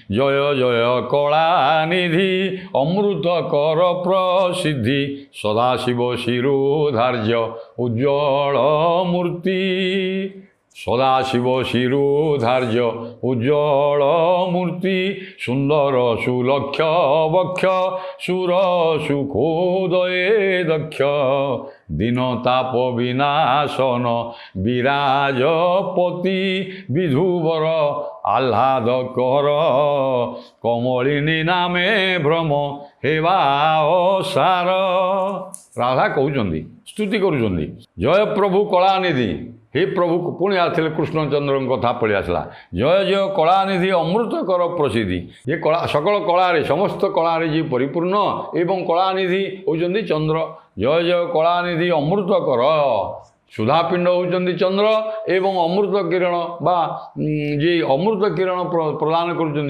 জয় জয় কলানিধি অমৃত কর প্রসিদ্ধি সদাশিব শিরোধার্য উজ্জ্বল মূর্তি সদাশিব শিরোধার্য উজ্জ্বল মূর্তি সুন্দর সুলক্ষ বক্ষ সুর সুখোদয়ে দক্ষ দীনতাপ বিনাশন বিরাজপতি বিধুবর আহ্লাদ কর কমলিনী নামে ভ্রম হেবা অসার। ରାଧା କହୁଛନ୍ତି, ସ୍ତୁତି କରୁଛନ୍ତି, ଜୟ ପ୍ରଭୁ କଳାନିଧି। ହେ ପ୍ରଭୁ ପୁଣି ଆସିଲେ କୃଷ୍ଣଚନ୍ଦ୍ରଙ୍କ କଥା ପଳେଇ ଆସିଲା। ଜୟ ଜୟ କଳାନିଧି ଅମୃତ କର ପ୍ରସିଦ୍ଧି। ଏ କଳା ସକଳ କଳାରେ ସମସ୍ତ କଳାରେ ଯିଏ ପରିପୂର୍ଣ୍ଣ ଏବଂ କଳାନିଧି ହେଉଛନ୍ତି ଚନ୍ଦ୍ର। ଜୟ ଜୟ କଳାନିଧି ଅମୃତ କର। ସୁଧାପିଣ୍ଡ ହେଉଛନ୍ତି ଚନ୍ଦ୍ର ଏବଂ ଅମୃତ କିରଣ ବା ଯିଏ ଅମୃତ କିରଣ ପ୍ରଦାନ କରୁଛନ୍ତି